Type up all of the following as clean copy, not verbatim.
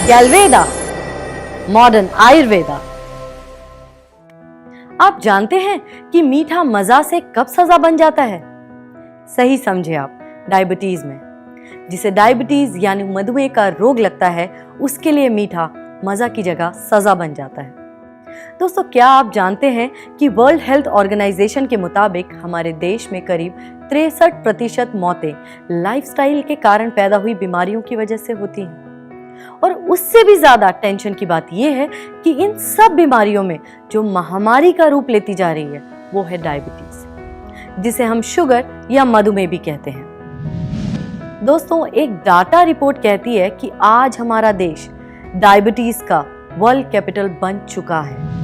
गैल्वेदा, modern Ayurveda. आप जानते हैं कि मीठा मजा से कब सजा बन जाता है? सही समझे आप, डायबिटीज में। जिसे डायबिटीज यानी मधुमेह का रोग लगता है, उसके लिए मीठा मजा की जगह सजा बन जाता है। दोस्तों, क्या आप जानते हैं कि वर्ल्ड हेल्थ ऑर्गेनाइजेशन के मुताबिक हमारे देश में करीब 63% मौतें लाइफस्टाइल के कारण पैदा हुई बीमारियों की वजह से होती हैं। और उससे भी ज्यादा टेंशन की बात यह है कि इन सब बीमारियों में जो महामारी का रूप लेती जा रही है, वो है डायबिटीज, जिसे हम शुगर या मधुमेह भी कहते हैं। दोस्तों, एक डाटा रिपोर्ट कहती है कि आज हमारा देश डायबिटीज का वर्ल्ड कैपिटल बन चुका है।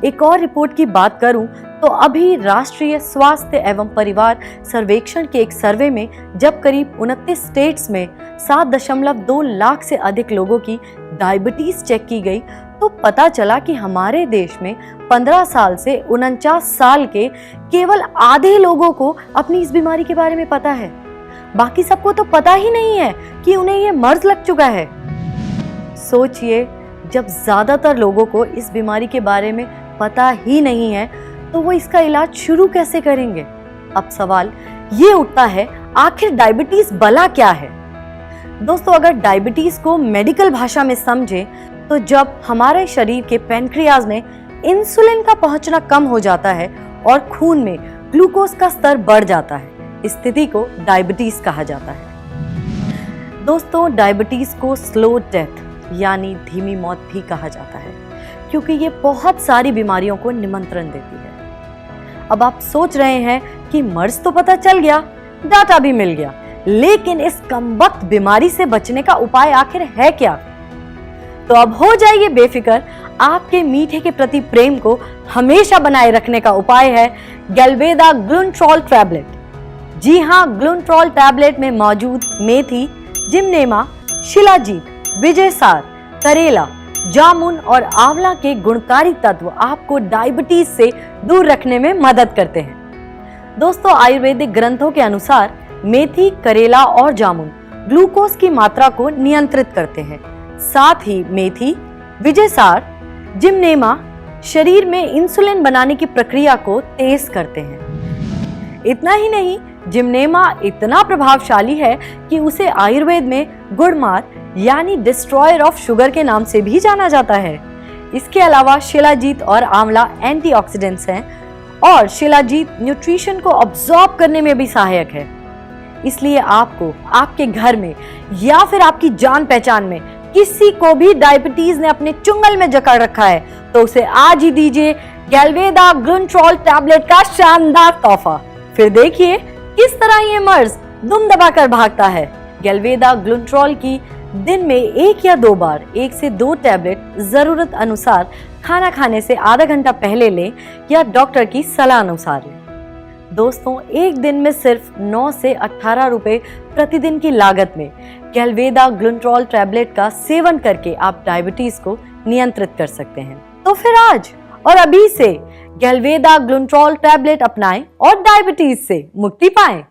एक और रिपोर्ट की बात करूं तो अभी राष्ट्रीय स्वास्थ्य एवं परिवार सर्वेक्षण के एक सर्वे में जब करीब 29 स्टेट्स में 7.2 लाख से अधिक लोगों की डायबिटीज चेक की गई, तो पता चला कि हमारे देश में 15 साल से 49 साल के केवल आधे लोगों को अपनी इस बीमारी के बारे में पता है। बाकी सबको तो पता ही नहीं है कि उन्हें ये मर्ज लग चुका है। सोचिए, जब ज्यादातर लोगों को इस बीमारी के बारे में पता ही नहीं है, तो वो इसका इलाज शुरू कैसे करेंगे? अब सवाल ये उठता है, आखिर डायबिटीज भला क्या है? दोस्तों, अगर डायबिटीज को मेडिकल भाषा में समझें तो जब हमारे शरीर के पैनक्रियाज में इंसुलिन का पहुंचना कम हो जाता है और खून में ग्लूकोज का स्तर बढ़ जाता है, इस स्थिति को डायबिटीज कहा जाता है। दोस्तों, डायबिटीज को स्लो डेथ यानी धीमी मौत भी कहा जाता है, क्योंकि ये बहुत सारी बीमारियों को निमंत्रण देती है। अब आप सोच रहे हैं कि मर्ज तो पता चल गया, डाटा भी मिल गया, लेकिन इस कमबख्त बीमारी से बचने का उपाय आखिर है क्या? तो अब हो जाइए बेफिक्र, आपके मीठे के प्रति प्रेम को हमेशा बनाए रखने का उपाय है गैल्वेदा ग्लुटाथ्योन टैबलेट। जी हाँ, ग्लुटाथ्योन टैबलेट में मौजूद मेथी, जिमनेमा, शिलाजीत, विजयसार, करेला, जामुन और आंवला के गुणकारी तत्व आपको डायबिटीज से दूर रखने में मदद करते हैं। दोस्तों, आयुर्वेदिक ग्रंथों के अनुसार मेथी, करेला और जामुन ग्लूकोज की मात्रा को नियंत्रित करते हैं। साथ ही मेथी, विजयसार, जिमनेमा शरीर में इंसुलिन बनाने की प्रक्रिया को तेज करते हैं। इतना ही नहीं, जिमनेमा इतना प्रभावशाली है कि उसे आयुर्वेद में गुड़मार यानी डिस्ट्रॉयर ऑफ शुगर के नाम से भी जाना जाता है। इसके अलावा शिलाजीत और आंवला एंटीऑक्सीडेंट्स हैं और शिलाजीत न्यूट्रिशन को अब्सॉर्ब करने में भी सहायक है। इसलिए आपको आपके घर में या फिर आपकी जान पहचान में किसी को भी डायबिटीज ने अपने चुंगल में जकड़ रखा है, तो उसे आज ही दीजिए गैल्वेदा ग्लुटाथ्योन टैबलेट का शानदार तोहफा। फिर देखिए किस तरह ये मर्ज दुम दबाकर भागता है। गैल्वेदा ग्लुटाथ्योन की दिन में 1 या 2 बार 1 से 2 टैबलेट जरूरत अनुसार खाना खाने से आधा घंटा पहले लें या डॉक्टर की सलाह अनुसार लें। दोस्तों, एक दिन में सिर्फ 9 से 18 रुपए प्रतिदिन की लागत में गैल्वेदा ग्लुटाथ्योन टैबलेट का सेवन करके आप डायबिटीज को नियंत्रित कर सकते हैं। तो फिर आज और अभी से गैल्वेदा ग्लुटाथ्योन टैबलेट अपनाएं और डायबिटीज से मुक्ति पाएं।